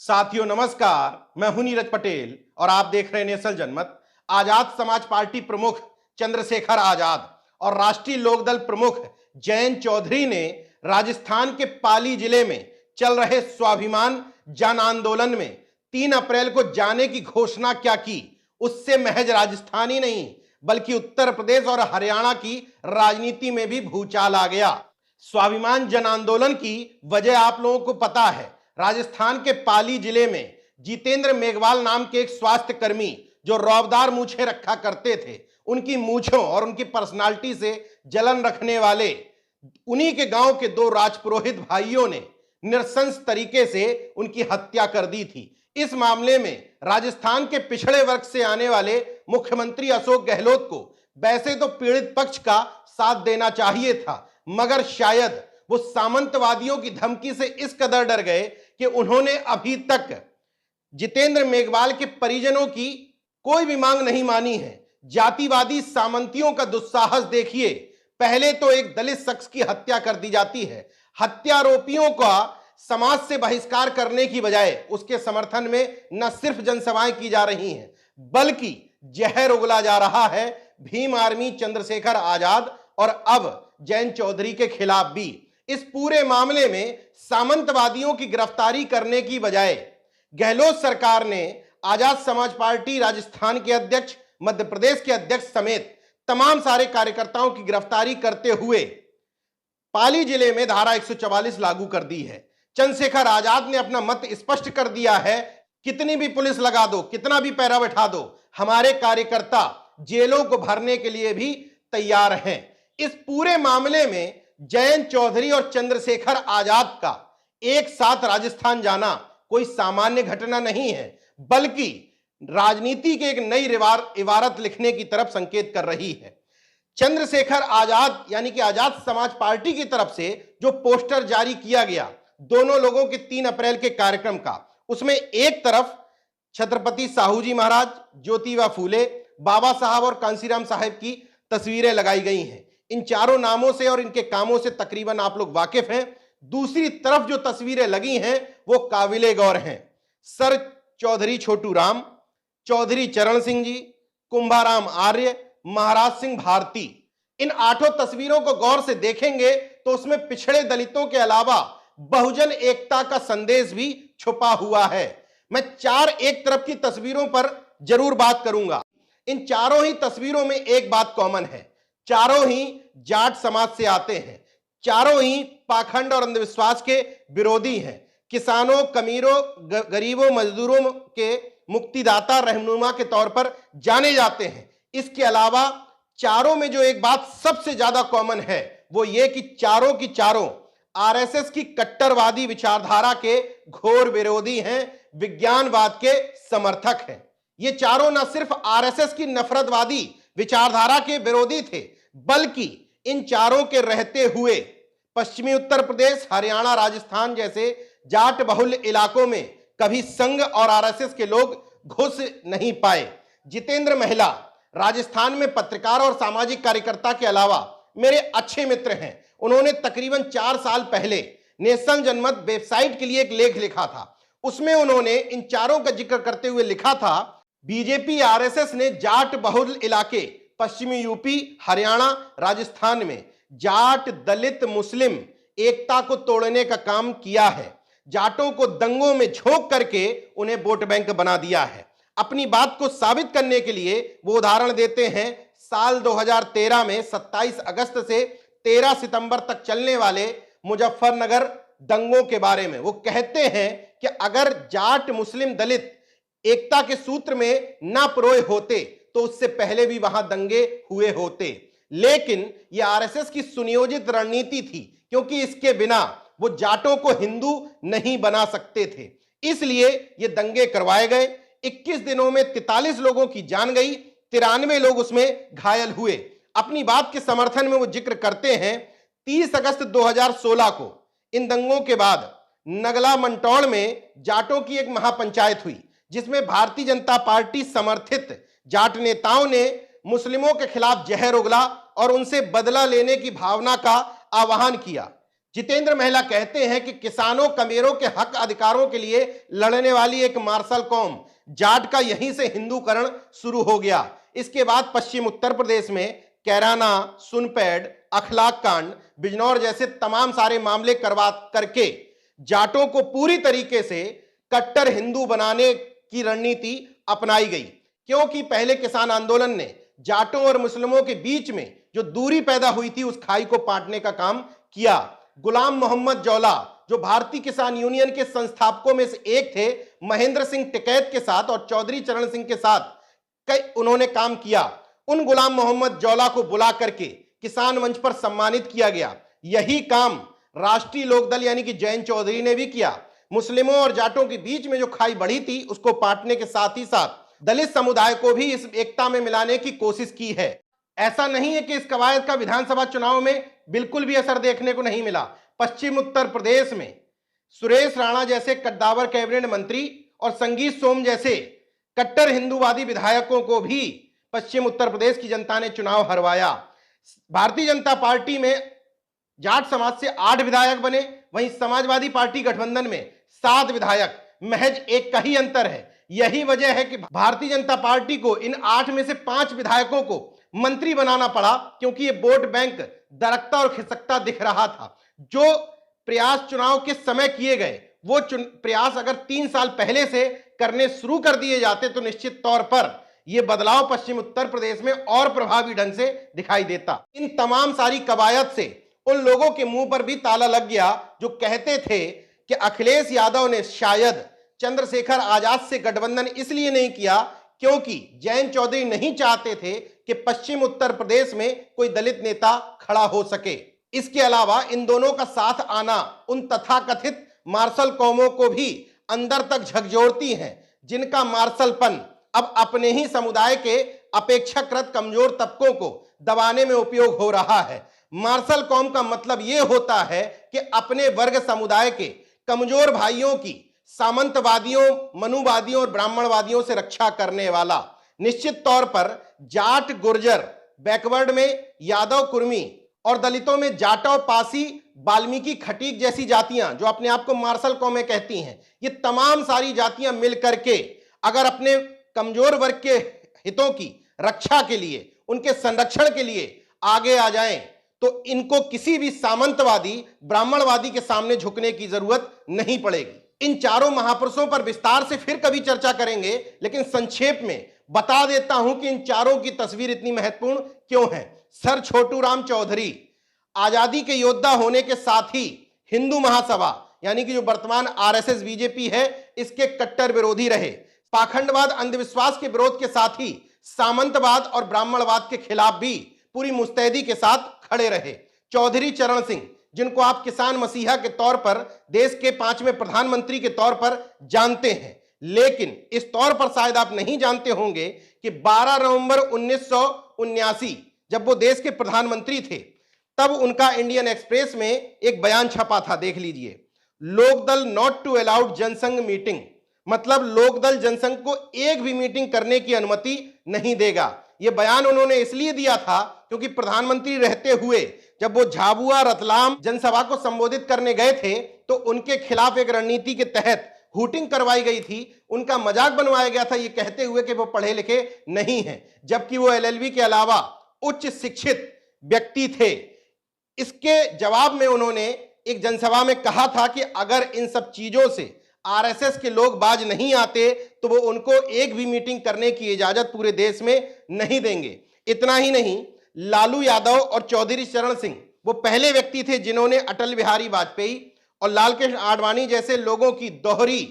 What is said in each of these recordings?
साथियों नमस्कार, मैं हूं नीरज पटेल और आप देख रहे हैं नेशनल जनमत। आजाद समाज पार्टी प्रमुख चंद्रशेखर आजाद और राष्ट्रीय लोकदल प्रमुख जयंत चौधरी ने राजस्थान के पाली जिले में चल रहे स्वाभिमान जन आंदोलन में 3 अप्रैल को जाने की घोषणा क्या की। उससे महज राजस्थान ही नहीं बल्कि उत्तर प्रदेश और हरियाणा की राजनीति में भी भूचाल आ गया। स्वाभिमान जन आंदोलन की वजह आप लोगों को पता है। राजस्थान के पाली जिले में जितेंद्र मेघवाल नाम के एक स्वास्थ्य कर्मी जो रौबदार मूछें रखा करते थे, उनकी मूछों और उनकी पर्सनालिटी से जलन रखने वाले उन्हीं के गांव के 2 राजपुरोहित भाइयों ने नृशंस तरीके से उनकी हत्या कर दी थी। इस मामले में राजस्थान के पिछड़े वर्ग से आने वाले मुख्यमंत्री अशोक गहलोत को वैसे तो पीड़ित पक्ष का साथ देना चाहिए था, मगर शायद वो सामंतवादियों की धमकी से इस कदर डर गए कि उन्होंने अभी तक जितेंद्र मेघवाल के परिजनों की कोई भी मांग नहीं मानी है। जातिवादी सामंतियों का दुस्साहस देखिए। पहले तो एक दलित शख्स की हत्या कर दी जाती है। हत्यारोपियों का समाज से बहिष्कार करने की बजाय उसके समर्थन में न सिर्फ जनसभाएं की जा रही हैं बल्कि जहर उगला जा रहा है भीम आर्मी चंद्रशेखर आजाद और अब जयंत चौधरी के खिलाफ भी। इस पूरे मामले में सामंतवादियों की गिरफ्तारी करने की बजाय गहलोत सरकार ने आजाद समाज पार्टी राजस्थान के अध्यक्ष, मध्य प्रदेश के अध्यक्ष समेत तमाम सारे कार्यकर्ताओं की गिरफ्तारी करते हुए पाली जिले में धारा 144 लागू कर दी है। चंद्रशेखर आजाद ने अपना मत स्पष्ट कर दिया है, कितनी भी पुलिस लगा दो, कितना भी पैरा बैठा दो, हमारे कार्यकर्ता जेलों को भरने के लिए भी तैयार हैं। इस पूरे मामले में जयंत चौधरी और चंद्रशेखर आजाद का एक साथ राजस्थान जाना कोई सामान्य घटना नहीं है बल्कि राजनीति के एक नई इबारत लिखने की तरफ संकेत कर रही है। चंद्रशेखर आजाद यानी कि आजाद समाज पार्टी की तरफ से जो पोस्टर जारी किया गया दोनों लोगों के 3 अप्रैल के कार्यक्रम का, उसमें एक तरफ छत्रपति साहू जी महाराज, ज्योतिबा फूले, बाबा साहब और कांसीराम साहब की तस्वीरें लगाई गई हैं। इन चारों नामों से और इनके कामों से तकरीबन आप लोग वाकिफ हैं। दूसरी तरफ जो तस्वीरें लगी हैं वो काबिले गौर हैं। सर चौधरी छोटू राम, चौधरी चरण सिंह जी, कुंभाराम आर्य, महाराज सिंह भारती, इन 8 तस्वीरों को गौर से देखेंगे तो उसमें पिछड़े दलितों के अलावा बहुजन एकता का संदेश भी छुपा हुआ है। मैं 4 एक तरफ की तस्वीरों पर जरूर बात करूंगा। इन चारों ही तस्वीरों में एक बात कॉमन है, चारों ही जाट समाज से आते हैं, चारों ही पाखंड और अंधविश्वास के विरोधी हैं, किसानों, कमीरों, गरीबों, मजदूरों के मुक्तिदाता, रहनुमा के तौर पर जाने जाते हैं। इसके अलावा चारों में जो एक बात सबसे ज्यादा कॉमन है वो ये कि चारों की चारों आरएसएस की कट्टरवादी विचारधारा के घोर विरोधी हैं, विज्ञानवाद के समर्थक हैं। ये चारों न सिर्फ आरएसएस की नफरतवादी विचारधारा के विरोधी थे बल्कि इन चारों के रहते हुए पश्चिमी उत्तर प्रदेश, हरियाणा, राजस्थान जैसे जाट बहुल इलाकों में कभी संघ और आरएसएस के लोग घुस नहीं पाए। जितेंद्र महिला राजस्थान में पत्रकार और सामाजिक कार्यकर्ता के अलावा मेरे अच्छे मित्र हैं। उन्होंने तकरीबन 4 साल पहले नेशनल जनमत वेबसाइट के लिए एक लेख लिखा था। उसमें उन्होंने इन चारों का जिक्र करते हुए लिखा था, बीजेपी आरएसएस ने जाट बहुल इलाके पश्चिमी यूपी, हरियाणा, राजस्थान में जाट, दलित, मुस्लिम एकता को तोड़ने का काम किया है। जाटों को दंगों में झोंक करके उन्हें वोट बैंक बना दिया है। अपनी बात को साबित करने के लिए वो उदाहरण देते हैं साल 2013 में 27 अगस्त से 13 सितंबर तक चलने वाले मुजफ्फरनगर दंगों के बारे में। वो कहते हैं कि अगर जाट, मुस्लिम, दलित एकता के सूत्र में ना पिरोए होते तो उससे पहले भी वहां दंगे हुए होते, लेकिन यह आरएसएस की सुनियोजित रणनीति थी क्योंकि इसके बिना वो जाटों को हिंदू नहीं बना सकते थे, इसलिए ये दंगे करवाए गए। 21 दिनों में 43 लोगों की जान गई, 93 लोग उसमें घायल हुए। अपनी बात के समर्थन में वो जिक्र करते हैं 30 अगस्त 2016 को इन दंगों के बाद नगला मंटौड़ में जाटों की एक महापंचायत हुई जिसमें भारतीय जनता पार्टी समर्थित जाट नेताओं ने मुस्लिमों के खिलाफ जहर उगला और उनसे बदला लेने की भावना का आह्वान किया। जितेंद्र महिला कहते हैं कि किसानों कमेरों के हक अधिकारों के लिए लड़ने वाली एक मार्शल कौम जाट का यहीं से हिंदूकरण शुरू हो गया। इसके बाद पश्चिम उत्तर प्रदेश में कैराना, सुनपैड, अखलाक कांड, बिजनौर जैसे तमाम सारे मामले करवा करके जाटों को पूरी तरीके से कट्टर हिंदू बनाने की रणनीति अपनाई गई। क्योंकि पहले किसान आंदोलन ने जाटों और मुस्लिमों के बीच में जो दूरी पैदा हुई थी उस खाई को पाटने का काम किया। गुलाम मोहम्मद जौला जो भारतीय किसान यूनियन के संस्थापकों में से एक थे, महेंद्र सिंह टिकैत के साथ और चौधरी चरण सिंह के साथ कई उन्होंने काम किया। उन गुलाम मोहम्मद जौला को बुला करके किसान मंच पर सम्मानित किया गया। यही काम राष्ट्रीय लोकदल यानी कि जयंत चौधरी ने भी किया। मुस्लिमों और जाटों के बीच में जो खाई बढ़ी थी उसको पाटने के साथ ही साथ दलित समुदाय को भी इस एकता में मिलाने की कोशिश की है। ऐसा नहीं है कि इस कवायद का विधानसभा चुनाव में बिल्कुल भी असर देखने को नहीं मिला। पश्चिम उत्तर प्रदेश में सुरेश राणा जैसे कद्दावर कैबिनेट मंत्री और संगीत सोम जैसे कट्टर हिंदूवादी विधायकों को भी पश्चिम उत्तर प्रदेश की जनता ने चुनाव हरवाया। भारतीय जनता पार्टी में जाट समाज से 8 विधायक बने, वहीं समाजवादी पार्टी गठबंधन में 7 विधायक, महज एक का ही अंतर है। यही वजह है कि भारतीय जनता पार्टी को इन 8 में से 5 विधायकों को मंत्री बनाना पड़ा, क्योंकि ये वोट बैंक दरकता और खिसकता दिख रहा था। जो प्रयास चुनाव के समय किए गए वो प्रयास अगर 3 साल पहले से करने शुरू कर दिए जाते तो निश्चित तौर पर यह बदलाव पश्चिम उत्तर प्रदेश में और प्रभावी ढंग से दिखाई देता। इन तमाम सारी कवायद से उन लोगों के मुंह पर भी ताला लग गया जो कहते थे कि अखिलेश यादव ने शायद चंद्रशेखर आजाद से गठबंधन इसलिए नहीं किया क्योंकि जयंत चौधरी नहीं चाहते थे कि पश्चिम उत्तर प्रदेश में कोई दलित नेता खड़ा हो सके। इसके अलावा इन दोनों का साथ आना उन तथाकथित मार्शल कौमों को भी अंदर तक झकझोरती हैं, जिनका मार्शलपन अब अपने ही समुदाय के अपेक्षाकृत कमजोर तबकों को दबाने में उपयोग हो रहा है। मार्शल कौम का मतलब यह होता है कि अपने वर्ग समुदाय के कमजोर भाइयों की सामंतवादियों, मनुवादियों और ब्राह्मणवादियों से रक्षा करने वाला। निश्चित तौर पर जाट, गुर्जर, बैकवर्ड में यादव, कुर्मी और दलितों में जाटव, पासी, वाल्मीकि, खटीक जैसी जातियां जो अपने आप को मार्शल कौमें कहती हैं, ये तमाम सारी जातियां मिल करके अगर अपने कमजोर वर्ग के हितों की रक्षा के लिए, उनके संरक्षण के लिए आगे आ जाएं तो इनको किसी भी सामंतवादी, ब्राह्मणवादी के सामने झुकने की जरूरत नहीं पड़ेगी। इन चारों महापुरुषों पर विस्तार से फिर कभी चर्चा करेंगे, लेकिन संक्षेप में बता देता हूं कि इन चारों की तस्वीर इतनी महत्वपूर्ण क्यों है। सर छोटू राम चौधरी आजादी के योद्धा होने के साथ ही हिंदू महासभा यानी कि जो वर्तमान आरएसएस बीजेपी है इसके कट्टर विरोधी रहे। पाखंडवाद, अंधविश्वास के विरोध के साथ ही सामंतवाद और ब्राह्मणवाद के खिलाफ भी पूरी मुस्तैदी के साथ खड़े रहे। चौधरी चरण सिंह, जिनको आप किसान मसीहा के तौर पर, देश के 5वें प्रधानमंत्री के तौर पर जानते हैं, लेकिन इस तौर पर शायद आप नहीं जानते होंगे कि 12 नवंबर 1979 जब वो देश के प्रधानमंत्री थे तब उनका इंडियन एक्सप्रेस में एक बयान छपा था, देख लीजिए। Lokdal not to allowed Jansangh meeting, मतलब लोकदल जनसंघ को एक भी मीटिंग करने की अनुमति नहीं देगा। यह बयान उन्होंने इसलिए दिया था क्योंकि प्रधानमंत्री रहते हुए जब वो झाबुआ, रतलाम जनसभा को संबोधित करने गए थे तो उनके खिलाफ एक रणनीति के तहत हूटिंग करवाई गई थी, उनका मजाक बनवाया गया था ये कहते हुए कि वो पढ़े लिखे नहीं हैं, जबकि वो एलएलबी के अलावा उच्च शिक्षित व्यक्ति थे। इसके जवाब में उन्होंने एक जनसभा में कहा था कि अगर इन सब चीजों से आरएसएस के लोग बाज नहीं आते तो वो उनको एक भी मीटिंग करने की इजाजत पूरे देश में नहीं देंगे। इतना ही नहीं, लालू यादव और चौधरी चरण सिंह वो पहले व्यक्ति थे जिन्होंने अटल बिहारी वाजपेयी और लालकृष्ण आडवाणी जैसे लोगों की दोहरी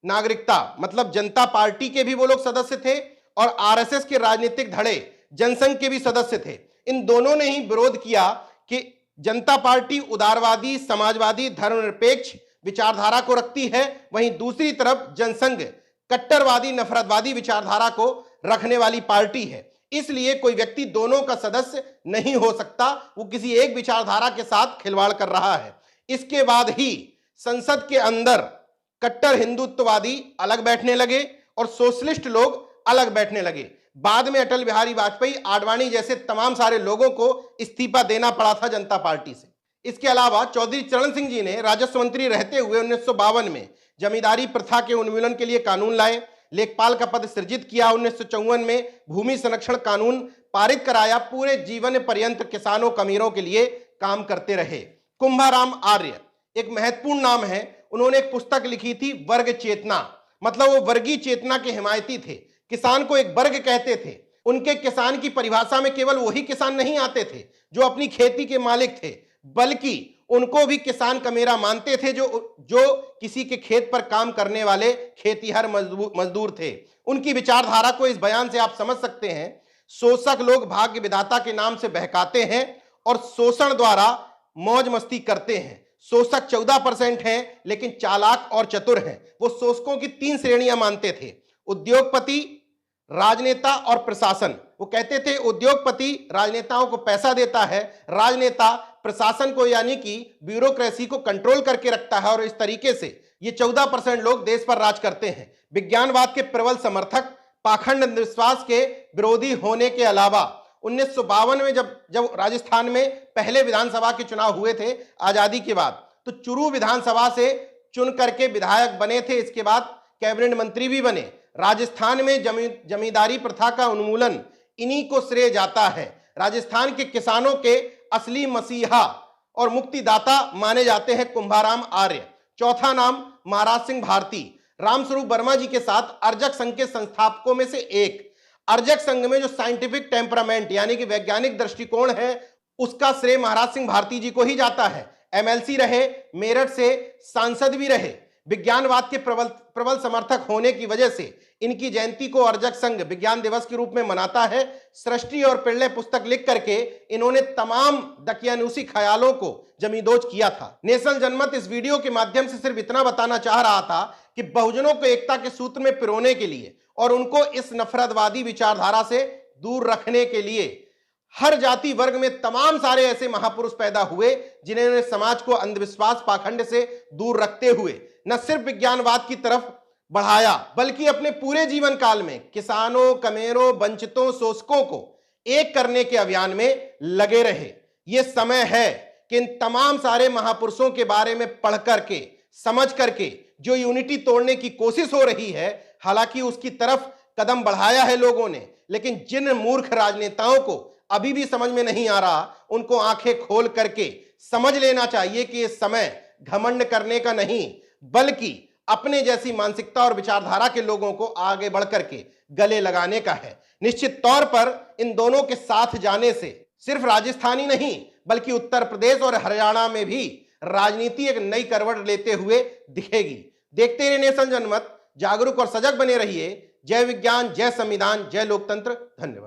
नागरिकता, मतलब जनता पार्टी के भी वो लोग सदस्य थे और आरएसएस के राजनीतिक धड़े जनसंघ के भी सदस्य थे। इन दोनों ने ही विरोध किया कि जनता पार्टी उदारवादी, समाजवादी, धर्मनिरपेक्ष विचारधारा को रखती है, वहीं दूसरी तरफ जनसंघ कट्टरवादी, नफरतवादी विचारधारा को रखने वाली पार्टी है। इसलिए कोई व्यक्ति दोनों का सदस्य नहीं हो सकता, वो किसी एक विचारधारा के साथ खिलवाड़ कर रहा है। इसके बाद ही संसद के अंदर कट्टर हिंदुत्ववादी अलग बैठने लगे और सोशलिस्ट लोग अलग बैठने लगे। बाद में अटल बिहारी वाजपेयी, आडवाणी जैसे तमाम सारे लोगों को इस्तीफा देना पड़ा था जनता पार्टी से। इसके अलावा चौधरी चरण सिंह जी ने राजस्व मंत्री रहते हुए 1952 में जमींदारी प्रथा के उन्मूलन के लिए कानून लाए, लेखपाल का पद सृजित किया, 1954 में भूमि संरक्षण कानून पारित कराया, पूरे जीवन पर्यंत किसानों कमीरों के लिए काम करते रहे। कुंभाराम आर्य एक महत्वपूर्ण नाम है। उन्होंने एक पुस्तक लिखी थी वर्ग चेतना, मतलब वो वर्गीय चेतना के हिमायती थे। किसान को एक वर्ग कहते थे। उनके किसान की परिभाषा में केवल वही किसान नहीं आते थे जो अपनी खेती के मालिक थे, बल्कि उनको भी किसान कमेरा मानते थे जो किसी के खेत पर काम करने वाले खेतीहर मजदूर थे। उनकी विचारधारा को इस बयान से आप समझ सकते हैं। शोषक लोग भाग्य विधाता के नाम से बहकाते हैं और शोषण द्वारा मौज मस्ती करते हैं। शोषक 14% हैं, लेकिन चालाक और चतुर हैं। वो शोषकों की 3 श्रेणियां मानते थे: उद्योगपति, राजनेता और प्रशासन। वो कहते थे उद्योगपति राजनेताओं को पैसा देता है, राजनेता प्रशासन को यानी कि ब्यूरोक्रेसी को कंट्रोल करके रखता है, और इस तरीके से ये 14% लोग देश पर राज करते हैं। विज्ञानवाद के प्रबल समर्थक, पाखंड अंधविश्वास के विरोधी होने के अलावा 1952 में जब राजस्थान में पहले विधानसभा के चुनाव हुए थे आजादी के बाद, तो चुरू विधानसभा से चुन करके विधायक बने थे। इसके बाद कैबिनेट मंत्री भी बने। राजस्थान में जमींदारी प्रथा का उन्मूलन इन्हीं को श्रेय जाता है। राजस्थान के किसानों के असली मसीहा और मुक्तिदाता माने जाते हैं कुंभाराम आर्य। चौथा नाम महाराज सिंह भारती, रामस्वरूप वर्मा जी के साथ अर्जक संघ के संस्थापकों में से एक। अर्जक संघ में जो साइंटिफिक टेम्परामेंट यानी कि वैज्ञानिक दृष्टिकोण है, उसका श्रेय महाराज सिंह भारती जी को ही जाता है। एमएलसी रहे, मेरठ से सांसद भी रहे। विज्ञानवाद के प्रबल समर्थक होने की वजह से इनकी जयंती को अर्जक संघ विज्ञान दिवस के रूप में मनाता है। सृष्टि और पिल्ले पुस्तक लिख करके इन्होंने तमाम दकियानूसी ख्यालों को जमींदोज किया था। नेशनल जनमत इस वीडियो के माध्यम से सिर्फ इतना बताना चाह रहा था कि बहुजनों को एकता के सूत्र में पिरोने के लिए और उनको इस नफरतवादी विचारधारा से दूर रखने के लिए हर जाति वर्ग में तमाम सारे ऐसे महापुरुष पैदा हुए जिन्होंने समाज को अंधविश्वास पाखंड से दूर रखते हुए न सिर्फ विज्ञानवाद की तरफ बढ़ाया, बल्कि अपने पूरे जीवन काल में किसानों, कमेरों, वंचितों, शोषकों को एक करने के अभियान में लगे रहे। यह समय है कि इन तमाम सारे महापुरुषों के बारे में पढ़ करके, समझ करके जो यूनिटी तोड़ने की कोशिश हो रही है, हालांकि उसकी तरफ कदम बढ़ाया है लोगों ने, लेकिन जिन मूर्ख राजनेताओं को अभी भी समझ में नहीं आ रहा, उनको आंखें खोल करके समझ लेना चाहिए कि इस समय घमंड करने का नहीं, बल्कि अपने जैसी मानसिकता और विचारधारा के लोगों को आगे बढ़ करके गले लगाने का है। निश्चित तौर पर इन दोनों के साथ जाने से सिर्फ राजस्थान ही नहीं, बल्कि उत्तर प्रदेश और हरियाणा में भी राजनीति एक नई करवट लेते हुए दिखेगी। देखते रहिए नेशनल जनमत, जागरूक और सजग बने रहिए। जय विज्ञान, जय संविधान, जय लोकतंत्र। धन्यवाद।